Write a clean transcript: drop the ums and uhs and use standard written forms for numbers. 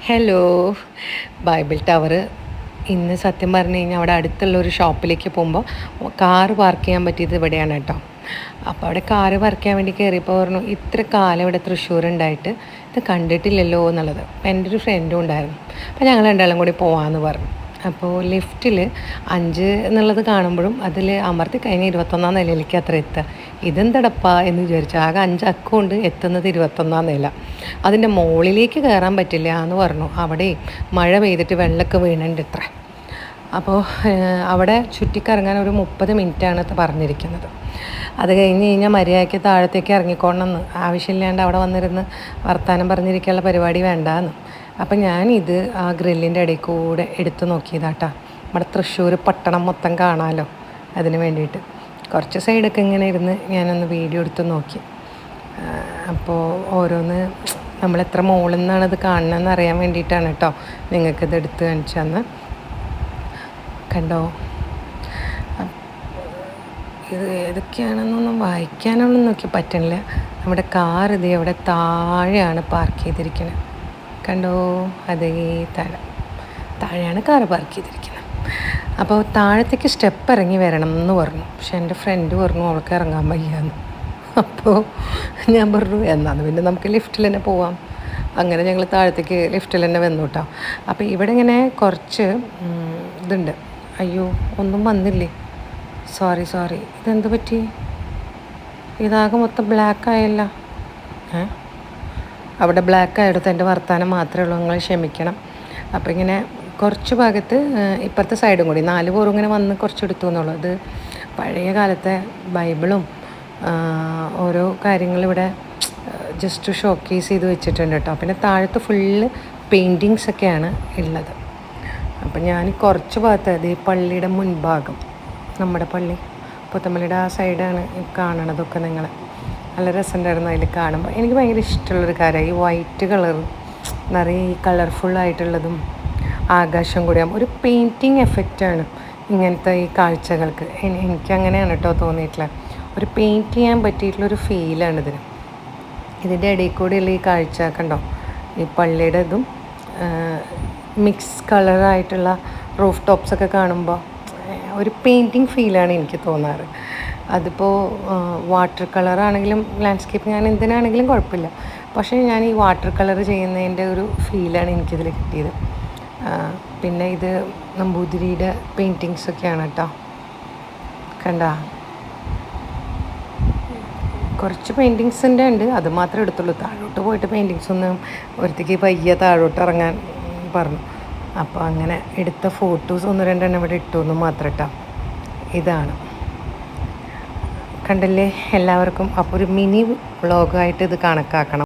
Hello. Bible tower ഇന്ന് സത്യം പറഞ്ഞു കഴിഞ്ഞാൽ അവിടെ അടുത്തുള്ള ഒരു ഷോപ്പിലേക്ക് പോകുമ്പോൾ കാറ് പാർക്ക് ചെയ്യാൻ പറ്റിയത് ഇവിടെയാണ് കേട്ടോ. അപ്പോൾ അവിടെ കാറ് പാർക്ക് ചെയ്യാൻ വേണ്ടി കയറിയപ്പോൾ പറഞ്ഞു ഇത്ര കാലം ഇവിടെ തൃശ്ശൂർ ഉണ്ടായിട്ട് ഇത് കണ്ടിട്ടില്ലല്ലോ എന്നുള്ളത്. എൻ്റെ ഒരു ഫ്രണ്ടും ഉണ്ടായിരുന്നു. അപ്പോൾ ഞങ്ങൾ രണ്ടാളും കൂടി പോകാമെന്ന് പറഞ്ഞു. അപ്പോൾ ലിഫ്റ്റിൽ 5 എന്നുള്ളത് കാണുമ്പോഴും അതിൽ അമർത്തി കഴിഞ്ഞ് 21ാം നിലയിലേക്ക് അത്ര എത്തുക. ഇതെന്തടപ്പാ എന്ന് വിചാരിച്ചു. ആകെ 5 അക്കമുണ്ട്, എത്തുന്നത് 21ാം നില. അതിൻ്റെ മുകളിലേക്ക് കയറാൻ പറ്റില്ല എന്ന് പറഞ്ഞു. അവിടെ മഴ പെയ്തിട്ട് വെള്ളമൊക്കെ വീണുണ്ട് ഇത്ര. അപ്പോൾ അവിടെ ചുറ്റിക്കറങ്ങാൻ ഒരു 30 മിനിറ്റാണ് പറഞ്ഞിരിക്കുന്നത്. അത് കഴിഞ്ഞ് കഴിഞ്ഞാൽ മര്യാദയ്ക്ക് താഴത്തേക്ക് ഇറങ്ങിക്കോണമെന്ന്, ആവശ്യമില്ലാണ്ട് അവിടെ വന്നിരുന്ന് വർത്തമാനം പറഞ്ഞിരിക്കാനുള്ള പരിപാടി വേണ്ടാന്ന്. അപ്പം ഞാനിത് ആ ഗ്രില്ലിൻ്റെ ഇടയിൽ കൂടെ എടുത്തു നോക്കിയതാട്ടാ. നമ്മുടെ തൃശ്ശൂർ പട്ടണം മൊത്തം കാണാമല്ലോ, അതിന് വേണ്ടിയിട്ട് കുറച്ച് സൈഡൊക്കെ ഇങ്ങനെ ഇരുന്ന് ഞാനൊന്ന് വീഡിയോ എടുത്ത് നോക്കി. അപ്പോൾ ഓരോന്ന് നമ്മളെത്ര മുകളിൽ നിന്നാണ് ഇത് കാണണമെന്ന് അറിയാൻ വേണ്ടിയിട്ടാണ് കേട്ടോ നിങ്ങൾക്കിത് എടുത്ത് കാണിച്ചു തന്ന്. കണ്ടോ, ഇത് ഏതൊക്കെയാണെന്നൊന്നും വായിക്കാനൊന്നും നോക്കി പറ്റണില്ല. നമ്മുടെ കാർ ഇത് അവിടെ താഴെയാണ് പാർക്ക് ചെയ്തിരിക്കുന്നത്. കണ്ടോ, അതേ താഴെയാണ് കാറ് പാർക്ക് ചെയ്തിരിക്കുന്നത്. അപ്പോൾ താഴത്തേക്ക് സ്റ്റെപ്പ് ഇറങ്ങി വരണം എന്ന് പറഞ്ഞു. പക്ഷെ എൻ്റെ ഫ്രണ്ട് പറഞ്ഞു അവൾക്ക് ഇറങ്ങാൻ വയ്യാന്ന്. അപ്പോൾ ഞാൻ പറഞ്ഞു എന്നാന്ന് പിന്നെ നമുക്ക് ലിഫ്റ്റിൽ തന്നെ പോവാം. അങ്ങനെ ഞങ്ങൾ താഴത്തേക്ക് ലിഫ്റ്റിൽ തന്നെ വന്നു കേട്ടോ. അപ്പോൾ ഇവിടെ ഇങ്ങനെ കുറച്ച് ഇതുണ്ട്. അയ്യോ, ഒന്നും വന്നില്ലേ, സോറി. ഇതെന്ത് പറ്റി? ഇതാകെ മൊത്തം ബ്ലാക്ക് ആയല്ല. അവിടെ ബ്ലാക്ക് ആയെടുത്ത് എൻ്റെ വർത്താനം മാത്രമേ ഉള്ളൂ, നിങ്ങൾ ക്ഷമിക്കണം. അപ്പോൾ ഇങ്ങനെ കുറച്ച് ഭാഗത്ത് ഇപ്പുറത്തെ സൈഡും കൂടി 4 പോറും ഇങ്ങനെ വന്ന് കുറച്ചെടുത്തു എന്നുള്ളൂ. അത് പഴയ കാലത്തെ ബൈബിളും ഓരോ കാര്യങ്ങളിവിടെ ജസ്റ്റ് ഷോക്കേസ് ചെയ്ത് വെച്ചിട്ടുണ്ട് കേട്ടോ. പിന്നെ താഴത്ത് ഫുള്ള് പെയിൻറ്റിങ്സ് ഒക്കെയാണ് ഉള്ളത്. അപ്പം ഞാൻ കുറച്ച് ഭാഗത്ത് അത് ഈ പള്ളിയുടെ മുൻഭാഗം, നമ്മുടെ പള്ളി പുത്തമ്പള്ളിയുടെ ആ സൈഡാണ് കാണണതൊക്കെ. നിങ്ങൾ നല്ല രസമുണ്ടായിരുന്നു അതിൽ കാണുമ്പോൾ. എനിക്ക് ഭയങ്കര ഇഷ്ടമുള്ളൊരു കാര്യമാണ് ഈ വൈറ്റ് കളർ നിറയെ ഈ കളർഫുള്ളായിട്ടുള്ളതും ആകാശം കൂടിയാകുമ്പോൾ ഒരു പെയിൻറ്റിങ് എഫക്റ്റാണ് ഇങ്ങനത്തെ ഈ കാഴ്ചകൾക്ക്. എനിക്കങ്ങനെയാണ് കേട്ടോ തോന്നിയിട്ടുള്ളത്. ഒരു പെയിൻറ്റ് ചെയ്യാൻ പറ്റിയിട്ടുള്ളൊരു ഫീലാണിതിന്. ഇതിൻ്റെ ഇടയിൽ കൂടെയുള്ള ഈ കാഴ്ച കണ്ടോ, ഈ പള്ളിയുടെ ഇതും മിക്സ് കളറായിട്ടുള്ള റൂഫ് ടോപ്സൊക്കെ കാണുമ്പോൾ ഒരു പെയിൻറ്റിങ് ഫീലാണ് എനിക്ക് തോന്നാറ്. അതിപ്പോൾ വാട്ടർ കളറാണെങ്കിലും ലാൻഡ്സ്കേപ്പ് ഞാൻ എന്തിനാണെങ്കിലും കുഴപ്പമില്ല. പക്ഷേ ഞാൻ ഈ വാട്ടർ കളർ ചെയ്യുന്നതിൻ്റെ ഒരു ഫീലാണ് എനിക്കിതിൽ കിട്ടിയത്. പിന്നെ ഇത് നമ്പൂതിരിയുടെ പെയിൻറ്റിങ്സൊക്കെയാണ് കേട്ടോ. കണ്ടാ, കുറച്ച് പെയിൻറ്റിങ്സിൻ്റെ ഉണ്ട്, അത് മാത്രമേ എടുത്തുള്ളൂ. താഴോട്ട് പോയിട്ട് പെയിൻറ്റിങ്സ് ഒന്നും ഒരുത്തേക്ക് പയ്യെ താഴോട്ട് ഇറങ്ങാൻ പറഞ്ഞു. അപ്പോൾ അങ്ങനെ എടുത്ത ഫോട്ടോസ് 1-2 ഇവിടെ ഇട്ടു എന്ന് മാത്രം കേട്ടോ. ഇതാണ്, കണ്ടല്ലേ എല്ലാവർക്കും. അപ്പോൾ ഒരു മിനി വ്ളോഗായിട്ട് ഇത് കണക്കാക്കണം.